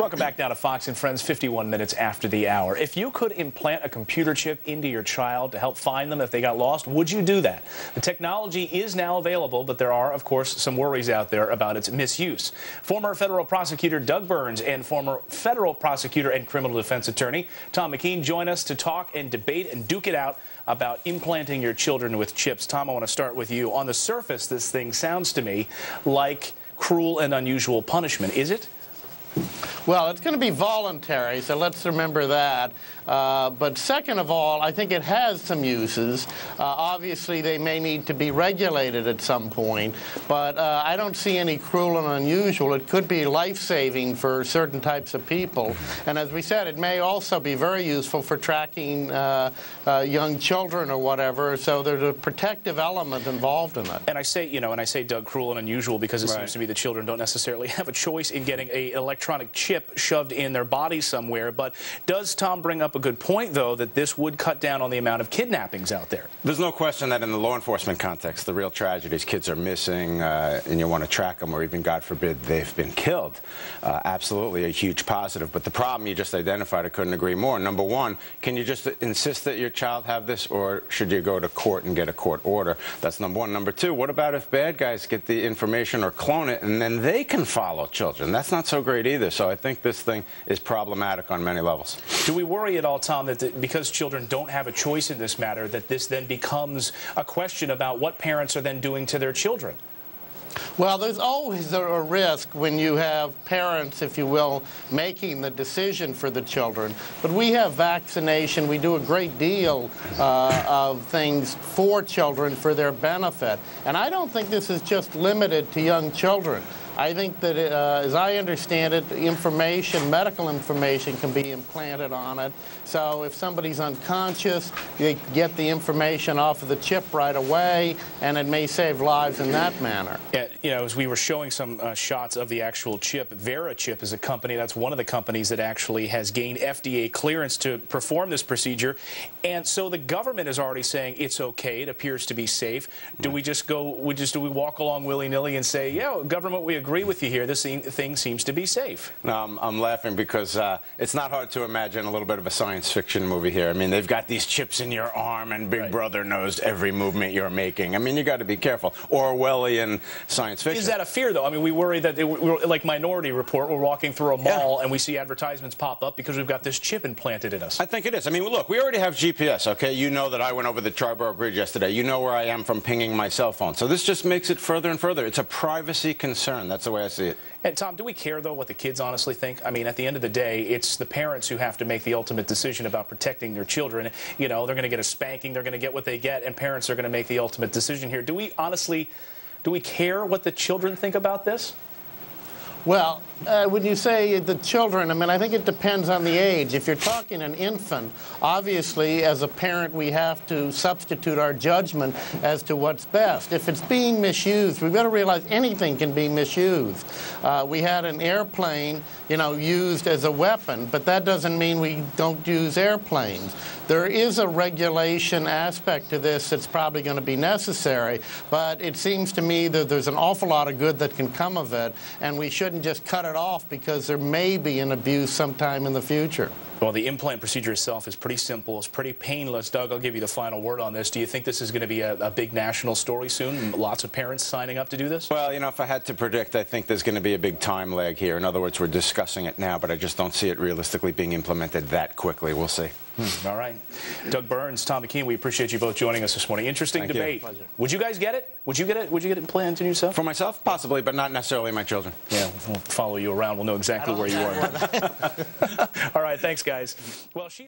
Welcome back now to Fox and Friends, 51 minutes after the hour. If you could implant a computer chip into your child to help find them if they got lost, would you do that? The technology is now available, but there are, of course, some worries out there about its misuse. Former federal prosecutor Doug Burns and former federal prosecutor and criminal defense attorney Tom McKean join us to talk and debate and duke it out about implanting your children with chips. Tom, I want to start with you. On the surface, this thing sounds to me like cruel and unusual punishment. Is it? Well, it's going to be voluntary, so let's remember that. But second of all, I think it has some uses. Obviously, they may need to be regulated at some point, but I don't see any cruel and unusual. It could be life-saving for certain types of people. And as we said, it may also be very useful for tracking young children or whatever, so there's a protective element involved in it. And I say, Doug, cruel and unusual because it seems to me the children don't necessarily have a choice in getting an electronic chip shoved in their body somewhere. But does Tom bring up a good point, though, that this would cut down on the amount of kidnappings out there? There's no question that in the law enforcement context, the real tragedy is kids are missing, and you want to track them, or even, God forbid, they've been killed. Absolutely a huge positive. But the problem you just identified, I couldn't agree more. Number one, can you just insist that your child have this, or should you go to court and get a court order? That's number one. Number two, what about if bad guys get the information or clone it, and then they can follow children? That's not so great either. So I think this thing is problematic on many levels. Do we worry at all, Tom, that because children don't have a choice in this matter, that this then becomes a question about what parents are then doing to their children? Well, there's always a risk when you have parents, if you will, making the decision for the children. But we have vaccination. We do a great deal of things for children for their benefit. And I don't think this is just limited to young children. I think that, as I understand it, medical information can be implanted on it. So if somebody's unconscious, they get the information off of the chip right away, and it may save lives in that manner. Yeah, as we were showing some shots of the actual chip, VeriChip is a company, that's one of the companies that actually has gained FDA clearance to perform this procedure. And so the government is already saying it's okay, it appears to be safe. Do we just go, do we walk along willy-nilly and say, yeah, government, we agree with you here, this thing seems to be safe? No, I'm laughing because it's not hard to imagine a little bit of a science fiction movie here. I mean, they've got these chips in your arm and Big Brother knows every movement you're making. I mean, you got to be careful. Orwellian science fiction. Is that a fear, though? I mean, we worry that, we're like Minority Report, we're walking through a mall and we see advertisements pop up because we've got this chip implanted in us. I think it is. I mean, look, we already have GPS, okay? You know that I went over the Triborough Bridge yesterday. You know where I am from pinging my cell phone. So this just makes it further and further. It's a privacy concern. That's the way I see it. And Tom, do we care, though, what the kids honestly think? I mean, at the end of the day, it's the parents who have to make the ultimate decision about protecting their children. You know, they're going to get a spanking, they're going to get what they get, and parents are going to make the ultimate decision here. Do we honestly, do we care what the children think about this? Well, when you say the children, I mean, I think it depends on the age. If you're talking an infant, obviously, as a parent, we have to substitute our judgment as to what's best. If it's being misused, we've got to realize anything can be misused. We had an airplane, used as a weapon, but that doesn't mean we don't use airplanes. There is a regulation aspect to this that's probably going to be necessary, but it seems to me that there's an awful lot of good that can come of it, and we shouldn't just cut it off because there may be an abuse sometime in the future. Well, the implant procedure itself is pretty simple. It's pretty painless. Doug, I'll give you the final word on this. Do you think this is going to be a big national story soon? Lots of parents signing up to do this? Well, if I had to predict, I think there's going to be a big time lag here. In other words, we're discussing it now, but I just don't see it realistically being implemented that quickly. We'll see. All right. Doug Burns, Tom McKean, we appreciate you both joining us this morning. Interesting debate. Pleasure. Would you guys get it? Would you get it? Would you get it implanted in yourself? For myself, possibly, but not necessarily my children. Yeah, we'll follow you around. We'll know exactly where you are. All right, thanks, guys. Well,